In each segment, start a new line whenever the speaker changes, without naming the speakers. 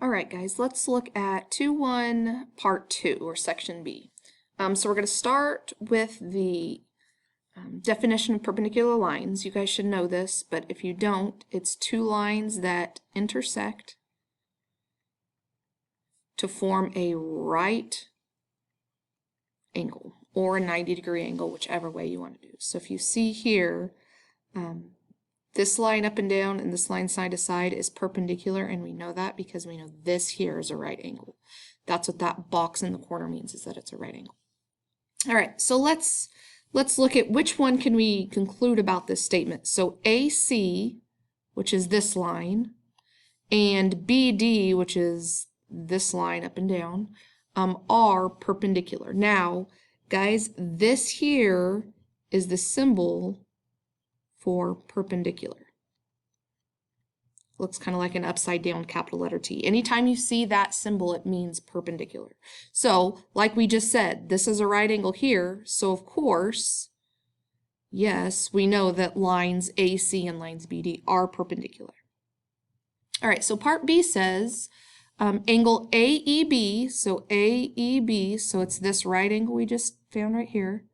All right, guys, let's look at 2.1 Part 2, or Section B. So we're going to start with the definition of perpendicular lines. You guys should know this, but if you don't, it's two lines that intersect to form a right angle, or a 90-degree angle, whichever way you want to do. So if you see here, this line up and down and this line side to side is perpendicular, and we know that because we know this here is a right angle. That's what that box in the corner means, is that it's a right angle. All right, so let's look at which one can we conclude about this statement. So AC, which is this line, and BD, which is this line up and down, are perpendicular. Now, guys, this here is the symbol for perpendicular. Looks kind of like an upside down capital letter T. Anytime you see that symbol, it means perpendicular. So, like we just said, this is a right angle here, so of course, yes, we know that lines AC and lines BD are perpendicular. All right, so Part B says angle AEB, so AEB, so it's this right angle we just found right here,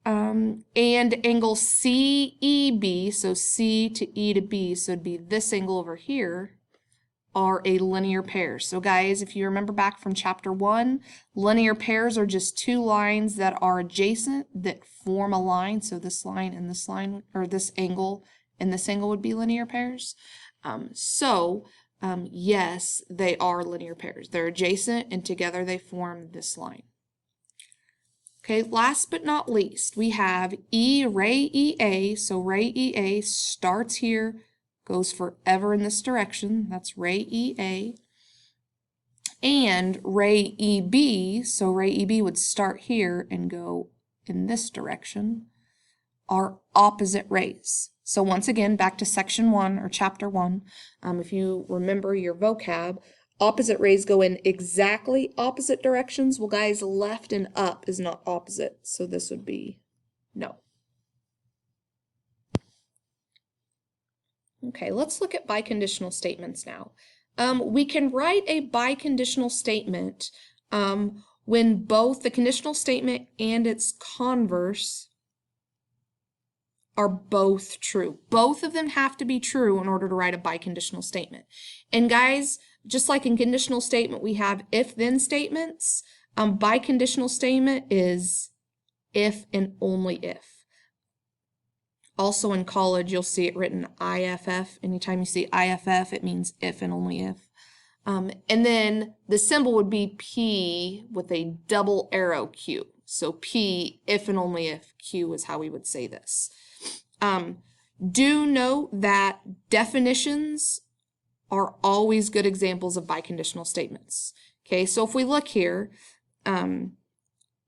and angle CEB, so C to E to B, so it'd be this angle over here, are a linear pair. So guys, if you remember back from chapter 1, linear pairs are just two lines that are adjacent that form a line. So this line and this line, or this angle and this angle would be linear pairs. Yes, they are linear pairs. They're adjacent and together they form this line. Okay, last but not least, we have ray EA. So ray EA starts here, goes forever in this direction. That's ray EA. And ray EB, so ray EB would start here and go in this direction, are opposite rays. So once again, back to section 1 or chapter 1, if you remember your vocab, opposite rays go in exactly opposite directions. Well, guys, left and up is not opposite, so this would be no. Okay, let's look at biconditional statements now. We can write a biconditional statement when both the conditional statement and its converse are both true. Both of them have to be true in order to write a biconditional statement. And guys, just like in conditional statement, we have if-then statements. Biconditional statement is if and only if. Also in college, you'll see it written IFF. Anytime you see IFF, it means if and only if. And then the symbol would be P with a double arrow Q. So P, if and only if, Q is how we would say this. Do note that definitions are always good examples of biconditional statements. Okay, so if we look here,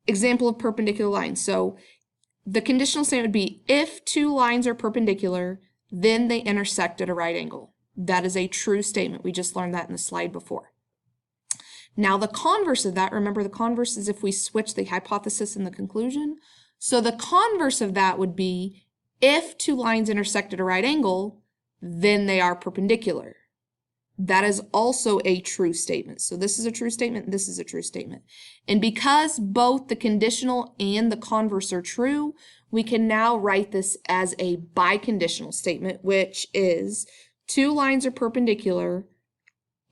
example of perpendicular lines. So the conditional statement would be if two lines are perpendicular, then they intersect at a right angle. That is a true statement. We just learned that in the slide before. Now the converse of that, remember the converse is if we switch the hypothesis and the conclusion. So the converse of that would be if two lines intersect at a right angle, then they are perpendicular. That is also a true statement. So this is a true statement, this is a true statement. And because both the conditional and the converse are true, we can now write this as a biconditional statement, which is two lines are perpendicular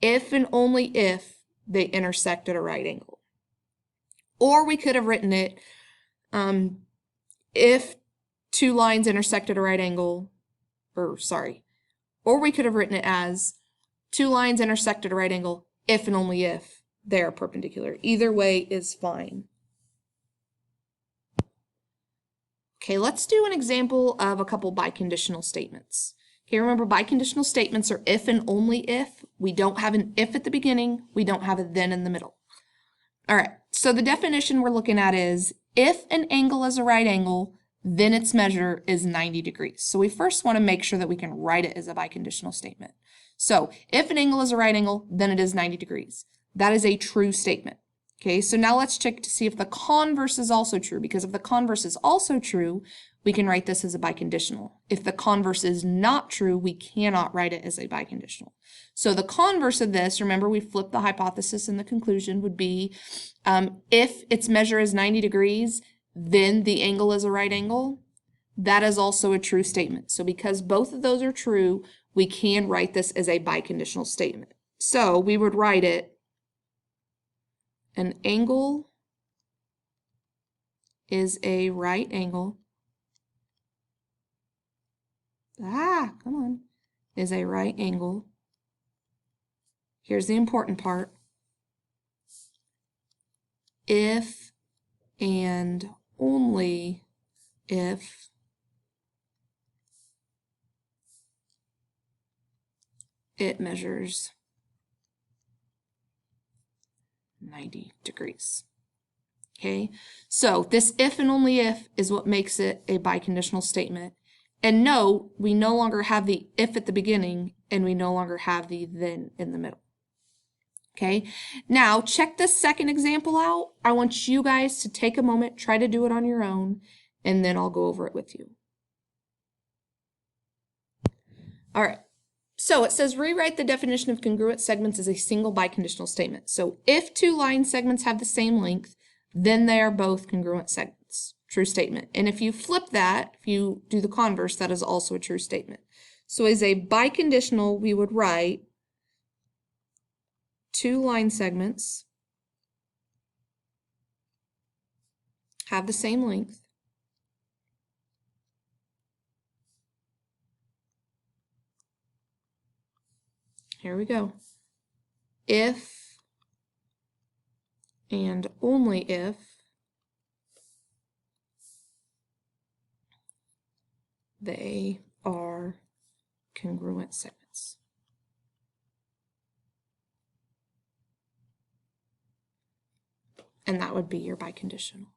if and only if they intersect at a right angle. Or we could have written it if two lines intersect at a right angle, or we could have written it as two lines intersect at a right angle if and only if they are perpendicular. Either way is fine. Okay, let's do an example of a couple biconditional statements. Okay, remember biconditional statements are if and only if. We don't have an if at the beginning, we don't have a then in the middle. All right, so the definition we're looking at is if an angle is a right angle, then its measure is 90 degrees. So we first want to make sure that we can write it as a biconditional statement. So if an angle is a right angle, then it is 90 degrees. That is a true statement. Okay, so now let's check to see if the converse is also true, because if the converse is also true, we can write this as a biconditional. If the converse is not true, we cannot write it as a biconditional. So the converse of this, remember we flipped the hypothesis and the conclusion, would be if its measure is 90 degrees, then the angle is a right angle. That is also a true statement. So because both of those are true, we can write this as a biconditional statement. So we would write it, an angle is a right angle. Come on. Is a right angle. Here's the important part. If and only if it measures 90 degrees. Okay, so this if and only if is what makes it a biconditional statement. And no, we no longer have the if at the beginning, and we no longer have the then in the middle. Okay, now check this second example out. I want you guys to take a moment, try to do it on your own, and then I'll go over it with you. All right, so it says rewrite the definition of congruent segments as a single biconditional statement. So if two line segments have the same length, then they are both congruent segments. True statement. And if you flip that, if you do the converse, that is also a true statement. So as a biconditional, we would write two line segments have the same length. Here we go. If and only if they are congruent segments. And that would be your biconditional.